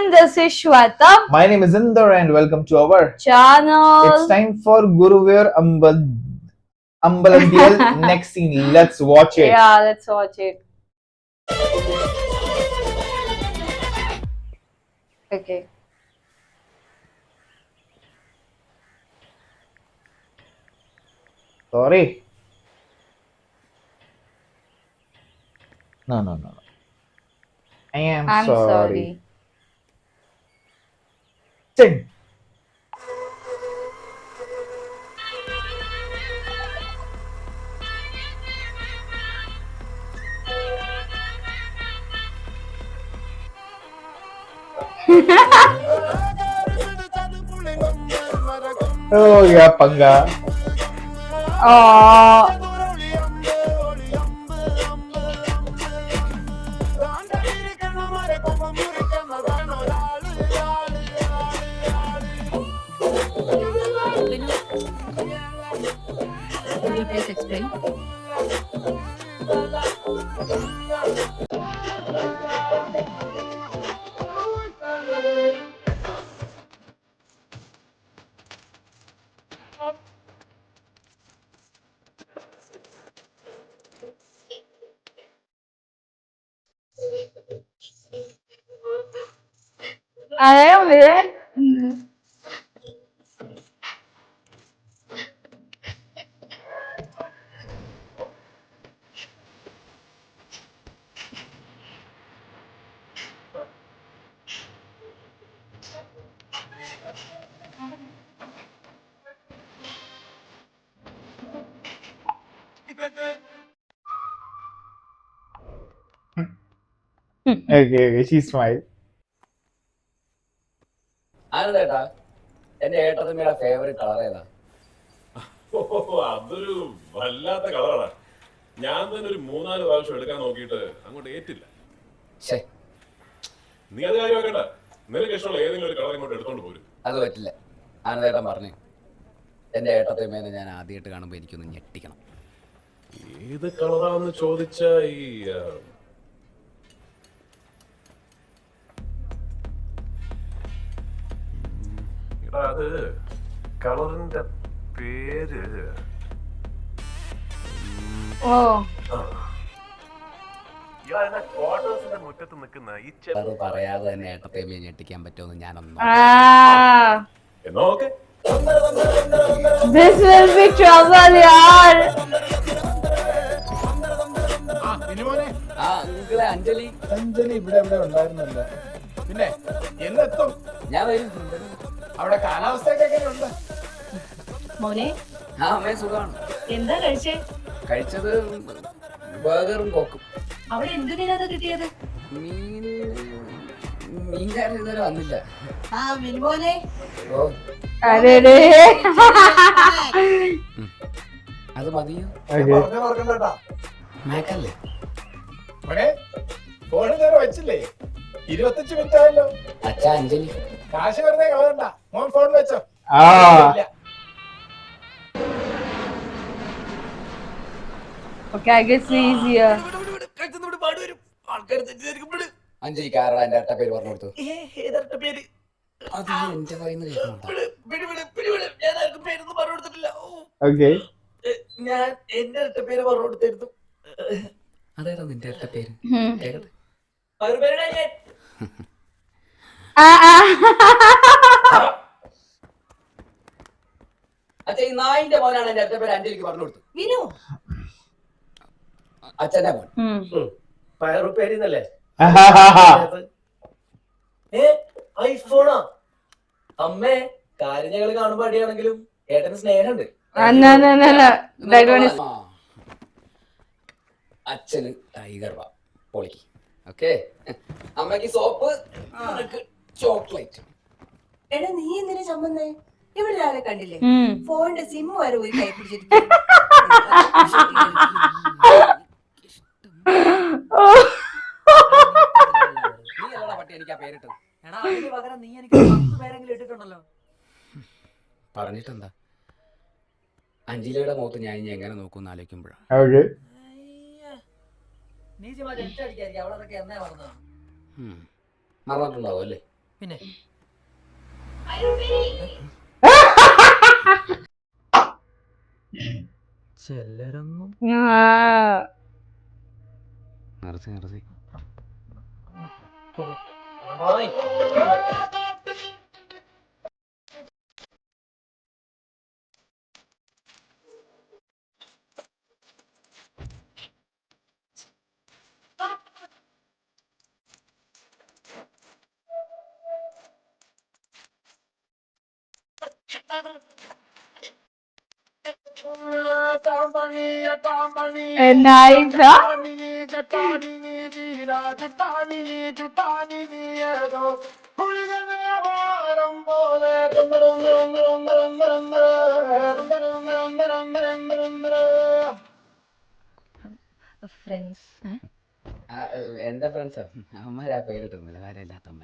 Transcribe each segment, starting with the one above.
everyone, this is Shweta. My name is Inder and welcome to our Channel. It's time for Guruvir Ambalandiyal next scene. Let's watch it. Yeah, let's watch it. Okay. Sorry. No. I am I'm sorry. sorry. Sing. Oh yeah, Panga. Oh. Could you please explain? I am there. Okay, she smiled. ആനന്ദേട്ടാ എന്റെ ഏട്ടത്തിമ്മയുടെ favourite colour ഏതാ? അതൊരു വല്ലാത്ത കളറാണ്. ഞാൻ തന്നെ ഒരു 3-4 പ്രാവശ്യം എടുക്കാൻ നോക്കിയിട്ട് അങ്ങോട്ട് ഏറ്റില്ല. ശേ, നീ അത് കാര്യമാക്കണ്ട. നിനക്ക് ഇഷ്ടമുള്ള ഏതെങ്കിലും ഒരു കളർ ഇങ്ങോട്ട് എടുത്തോണ്ട് പോരും. അത് പറ്റില്ല. ആനന്ദേട്ടൻ പറഞ്ഞു എന്റെ ഏട്ടത്തിമ്മേനെ ഞാൻ ആദ്യമായിട്ട് കാണുമ്പോൾ എനിക്കൊന്ന് ഞെട്ടിക്കണം. ഏത് കളറാന്ന് ചോദിച്ച ഈ അത് കളറിന്റെ പേര് Oh. ക്വാർട്ടേഴ്സിന്റെ മുറ്റത്ത് നിൽക്കുന്ന ഈ അത് പറയാതെ തന്നെ ഏട്ടത്തിമ്മയെ ഞെട്ടിക്കാൻ പറ്റുമെന്ന് ഞാനൊന്നും Ah. എന്നാ okay. This will be trouble, yaar. ആ അങ്കിളെ അഞ്ജലി അഞ്ജലി ഇവിടെ എവിടെ ഉണ്ടായിരുന്നല്ലോ. പിന്നെ എന്നെത്തും? ഞാൻ വരും. അവിടെ കാലാവസ്ഥയൊക്കെ എങ്ങനെയുണ്ട്? മോനെ ആ അമ്മയെ സുഖമാണ്. എന്താ കഴിച്ചേ? കഴിച്ചത് ബർഗറും കോക്കും. അവിടെ എന്ത് മീനാ കിട്ടിയത്? മീൻകാരൻ ഇതുവരെ വന്നില്ല. ആ വിൽമോനെ ഓ Arere. അത് മതിയോ? പറഞ്ഞു ഓർക്കണ്ടേട്ടാ. മേക്കല്ലേ? മോനെ ഫോണ് നേരെ വെച്ചില്ലേ? 25 മിനിറ്റ് ആയല്ലോ. അച്ഛാ അഞ്ജലി കാശ് വെറുതെ കളയണ്ട. മോൻ ഫോൺ വെച്ചോ. Ah. Okay, I guess it's easier. Anjali കാരട എന്റെ അട്ട പേര് പറഞ്ഞു കൊടുത്തു. അത് എന്റെ വായിന്ന് കേൾക്കണ്ട. Okay. ഞാൻ എന്റെ അട്ട പേര് പറഞ്ഞു കൊടുത്തിരുന്നു. അതേതാ നിന്റെ അട്ട പേര്? കേക്കട്ടെ. അച്ഛൻ ഈ നായിന്റെ മോനാണ് എന്റെ അട്ട പേര് അഞ്ജലിക്ക് പറഞ്ഞു കൊടുത്തു. വിനു അച്ഛന്റെ മോൻ. പയറുപ്പേരിന്നല്ലേ? ഐഫോണാ? അമ്മേ, കാര്യങ്ങള് കാണുമ്പോ അടിയാണെങ്കിലും ഏട്ടന് സ്നേഹമുണ്ട്. No. That one is. അച്ഛന് ടൈഗർ വാ പൊളിക്ക്. ഓക്കെ, അമ്മക്ക് സോപ്പ്, ചോക്ലേറ്റ്. എടാ നീ എന്തിനാ ചമ്മന്നേ? ഇവിടെ ഒരാളെ കണ്ടില്ലേ? Hmm. ഫോണിന്റെ സിം വരെ ഒരു കൈ പിടിച്ചിരിക്കുന്നു. നീ അല്ലടാ പട്ടി എനിക്ക് ആ പേരിട്ടത്. എടാ അതിന് പകരം നീ എനിക്ക് 10 പേരെങ്കിലും ഇട്ടിട്ടുണ്ടല്ലോ. പറഞ്ഞിട്ടെന്താ? അഞ്ജലിയുടെ മുഖത്ത് ഞാൻ ഇനി എങ്ങനെ നോക്കുമെന്ന് ആലോചിക്കുമ്പോഴാണ്. Okay. നീ ചുമ്മാ ജെറ്റ് അടിക്കായിരിക്കും. അവളതൊക്കെ എന്നാ പറഞ്ഞത്? മറന്നിട്ടുണ്ടാവും അല്ലേ? പിന്നെ ചിലരൊന്നും നിർത്തി Nice, huh? ഫ്രണ്ട്സ് എന്റെ ഫ്രണ്ട്സാ അവന്മാരാ പേരിട്ടുന്നില്ല കാര്യമില്ലാത്ത അമ്മ.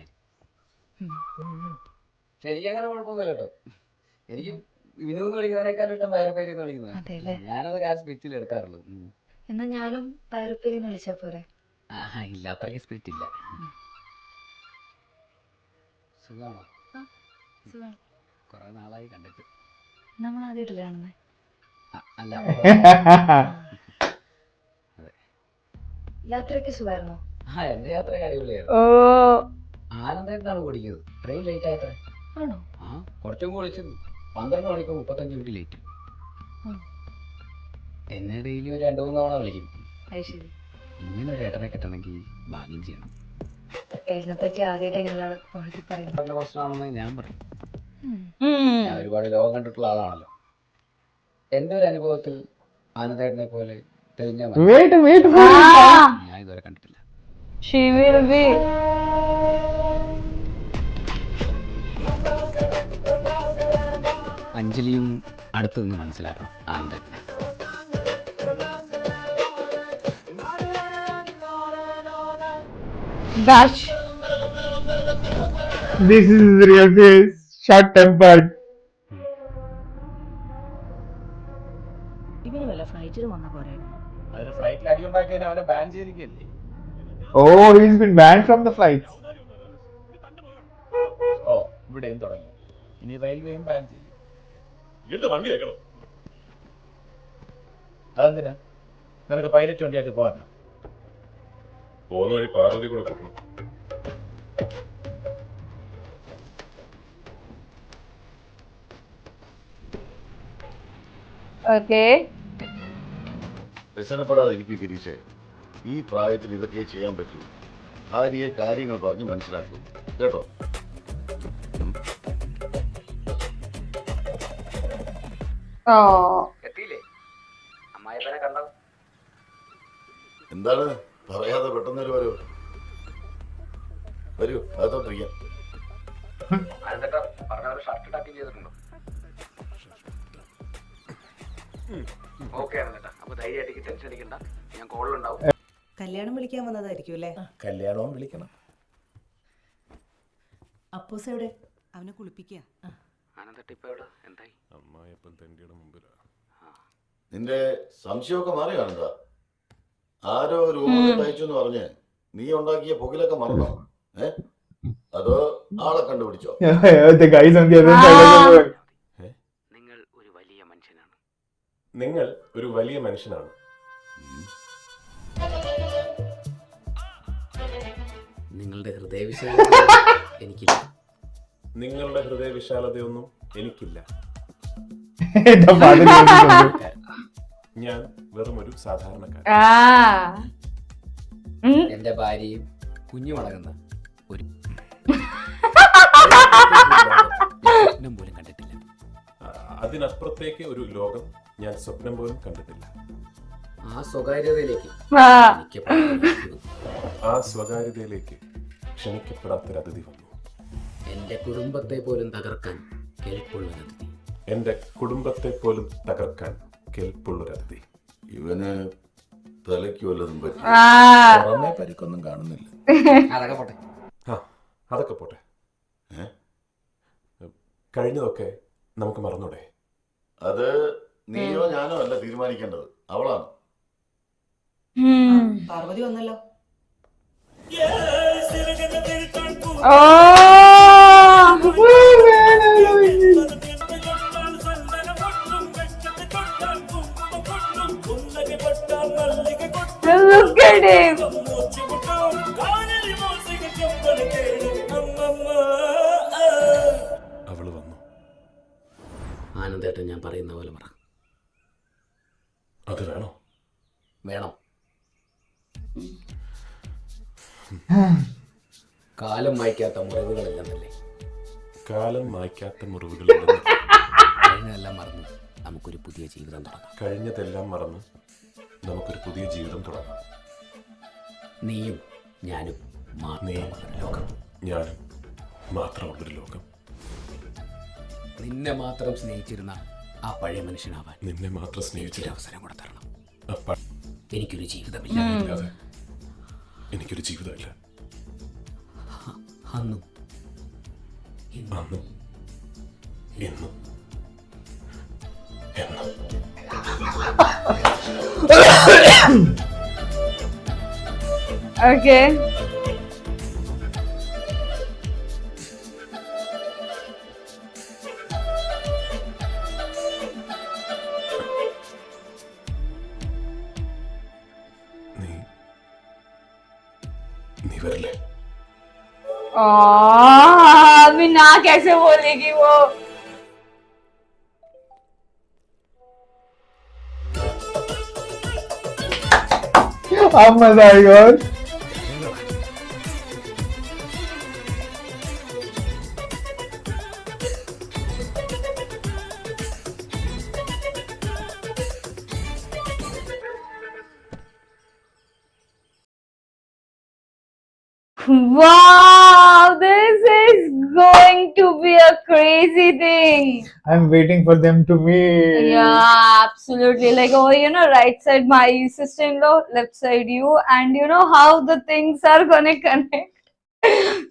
ശരിക്കും അങ്ങനെ കുഴപ്പമൊന്നുമില്ല കേട്ടോ. എനിക്ക് വിനോദ് വിളിക്കുന്നതിനേക്കാളും ഇഷ്ടം വേറെ പേര് വിളിക്കുന്നത്. അതെല്ലേ? ഞാനത് ആ സ്പിരിറ്റിൽ എടുക്കാറുള്ളൂ. എന്നാ ഞാനും പയറുപ്പേരിന്ന് വിളിച്ചാ പോരെ? ഇല്ല, അത്രയ്ക്ക് സ്പിരിറ്റ് ഇല്ല. സുഖമാണോ? സുഖാണ്. കുറെ നാളായി കണ്ടിട്ട്. നമ്മൾ ആദ്യമായിട്ടല്ലേ കാണുന്നേ? അല്ല, യാത്രയൊക്കെ സുഖമായിരുന്നോ? എന്റെ യാത്ര അടിപൊളിയായിരുന്നു. Oh. ആനന്ദായിട്ടാണ് ഓടിക്കുന്നത്. ട്രെയിൻ ലേറ്റ് ആയത്ര. ആണോ? കുറച്ചും കൂടി 12 മണിക്കൂർ 35 മിനിറ്റ് ലേറ്റ്. എന്നെ ഡെയിലി ഒരു 2-3 തവണ വിളിക്കും. അത് ശരി. ഇങ്ങനെ ഒരു ഏട്ടനെ കിട്ടണമെങ്കിൽ ഭാഗ്യം ചെയ്യണം. ഏട്ടനെപ്പറ്റി ആദ്യമായിട്ട് എങ്ങനെയാണ് പറയുന്നത്? നല്ല പ്രശ്നമാണെന്ന് ഞാൻ പറയും. Hmm. ഞാൻ ഒരുപാട് ലോകം കണ്ടിട്ടുള്ള ആളാണല്ലോ. എന്റെ ഒരു അനുഭവത്തിൽ ആനന്ദേട്ടനെ പോലെ തെളിഞ്ഞ ഞാൻ ഇതുവരെ കണ്ടിട്ടില്ല. She will be. അഞ്ജലിയും അടുത്ത് നിന്ന് മനസ്സിലാക്കണം ആനന്ദേട്ടനെ. Dash. This is real face. Short tempered. ഇവന് വല്ല ഫ്ലൈറ്റിൽ വന്ന പോരെ? അതിന് ഫ്ലൈറ്റിൽ അടിയുണ്ടാക്കിയതിന് അവനെ ബാൻ ചെയ്തിരിക്കല്ലേ? Oh, he's been banned from the flights. ഓ, ഇവിടെയും തുടങ്ങി. ഇനി റെയിൽവേയും ബാൻ ചെയ്യും. എന്ത് വണ്ടി വെക്കണം? അതെന്തിനാ? നിനക്ക് പൈലറ്റ് വണ്ടിയായിട്ട് പോകാനോ? പോകുന്ന വഴി പാർവതി കൂടെ കൂട്ടണം. Okay. വ്യസനപ്പെടാതിരിക്കും ഗിരീഷേ. ഈ പ്രായത്തിൽ ഇതൊക്കെ ചെയ്യാൻ പറ്റൂ. ഭാര്യയെ കാര്യങ്ങൾ പറഞ്ഞ് മനസ്സിലാക്കൂ കേട്ടോ. Oh. എത്തിയില്ലേ? അമ്മായിപ്പനെ കണ്ടോ? എന്താണ് പറയാതെ പെട്ടെന്ന് വരൂ. വരൂ, അതോട്ടിരിക്കാം. ആനന്ദേട്ടാ പറഞ്ഞ ഷർട്ട് ടക്കിങ് ചെയ്തിട്ടുണ്ടോ? ഓക്കെ ആനന്ദേട്ടാ, അപ്പൊ ധൈര്യമായിട്ട് ടെൻഷൻ അടിക്കണ്ട, ഞാൻ കോളിലുണ്ടാവും. കല്യാണം വിളിക്കാൻ വന്നതായിരിക്കും അല്ലേ? കല്യാണവും വിളിക്കണം. അപ്പൂസ് എവിടെ? അവനെ കുളിപ്പിക്കുക. ആനന്ദേട്ട ഇപ്പൊ എവിടെ? എന്തായി? അമ്മായിയപ്പൻ തെണ്ടിയുടെ മുമ്പിലാ. നിന്റെ സംശയമൊക്കെ മാറിയാണെന്താ? ആരോ രൂപം തയ്ച്ചു എന്ന് പറഞ്ഞ് നീ ഉണ്ടാക്കിയ പുകിലൊക്കെ മറന്നോ? അതോ ആളെ കണ്ടുപിടിച്ചോ? The guys on the other side of the world. നിങ്ങൾ ഒരു വലിയ മനുഷ്യനാണ്. നിങ്ങൾ ഒരു വലിയ മനുഷ്യനാണ്. നിങ്ങളുടെ ഹൃദയവിശാലത എനിക്കില്ല. നിങ്ങളുടെ ഹൃദയവിശാലതയൊന്നും എനിക്കില്ല. The father is ഞാൻ വെറും ഒരു സാധാരണക്കാരൻ. Ah. എന്റെ ഭാര്യയും കുഞ്ഞുമടങ്ങുന്ന ഒരു സ്വപ്നം പോലും കണ്ടിട്ടില്ല. അതിനപ്പുറത്തേക്ക് ഒരു ലോകം ഞാൻ സ്വപ്നം പോലും കണ്ടിട്ടില്ല. ആ സ്വകാര്യതയിലേക്ക് Ah. എനിക്ക് പോകാൻ ആ സ്വകാര്യതയിലേക്ക് ക്ഷണിക്കപ്പെടാത്തൊരു അതിഥി വന്നു. എന്റെ കുടുംബത്തെ പോലും തകർക്കാൻ കേൾപ്പുള്ളൊരു അതിഥി. എന്റെ കുടുംബത്തെ പോലും തകർക്കാൻ കേൾപ്പുള്ളൊരു അതിഥി. ഇവന് തലയ്ക്ക് വല്ലതും പറ്റി. Ah. പുറമേ പരിക്കൊന്നും കാണുന്നില്ല. അതൊക്കെ പോട്ടെ. അതൊക്കെ പോട്ടെ. കഴിഞ്ഞതൊക്കെ നമുക്ക് മറന്നൂടെ? അത് നീയോ ഞാനോ അല്ല തീരുമാനിക്കേണ്ടത്, അവളാണ്. പാർവതി വന്നല്ലോ. Oh. ആനന്ദേട്ടൻ ഞാൻ പറയുന്ന പോലെ പറ. അത് വേണോ? വേണം. കാലം വായിക്കാത്ത മുറിവുകളില്ലെന്നല്ലേ. കാലം മായ്ക്കാത്ത മുറിവുകൾ. കഴിഞ്ഞതെല്ലാം മറന്ന് നമുക്കൊരു പുതിയ ജീവിതം തുടങ്ങാം. കഴിഞ്ഞതെല്ലാം മറന്ന് നമുക്കൊരു പുതിയ ജീവിതം തുടങ്ങാം. നീയും ഞാനും മാത്രമുള്ളൊരു ലോകം. ഞാനും മാത്രമുള്ളൊരു ലോകം. നിന്നെ മാത്രം സ്നേഹിച്ചിരുന്ന ആ പഴയ മനുഷ്യനാവാൻ നിന്നെ മാത്രം സ്നേഹിച്ചിട്ട് അവസരം കൂടെ തരണം. അപ്പ എനിക്കൊരു ജീവിതമില്ല. ഇല്ലാതെ എനിക്കൊരു ജീവിതമില്ല. അന്നും ഇന്നും അന്നും ഇന്നും എന്നും. Okay. നീ വരില്ലേ? अभी ना कैसे बोलेगी वो? अब मजा आएगा और Wow, this is going to be a crazy thing. I'm waiting for them to meet. Yeah, absolutely. Like, oh, right side my sister-in-law, left side you, and you know how the things are gonna connect.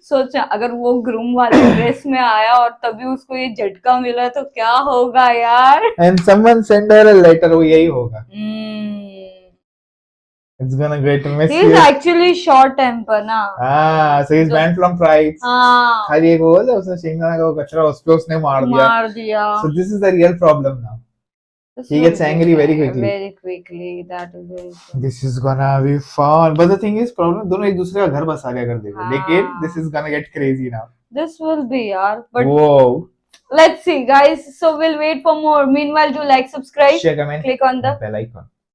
सोचा अगर वो groom वाले dress में आया और तभी उसको ये झटका मिला तो क्या होगा यार. And someone send her a letter. वो यही होगा. It's gonna get messy. He's actually short temper ना. So he's banned from fights. हाँ. खाली एक बोल है उसने शिंगाना का वो कचरा उस पे उसने मार दिया. So this is the real problem now. He gets angry very quickly. Very quickly. That is very true. This is gonna be fun. But the thing is, problem दोनों एक दूसरे का घर बसा लिया कर देगा. लेकिन this is gonna get crazy now. This will be yaar. But Whoa. let's see, guys. So we'll wait for more. Meanwhile, do like, subscribe, Share, comment, click on the bell icon.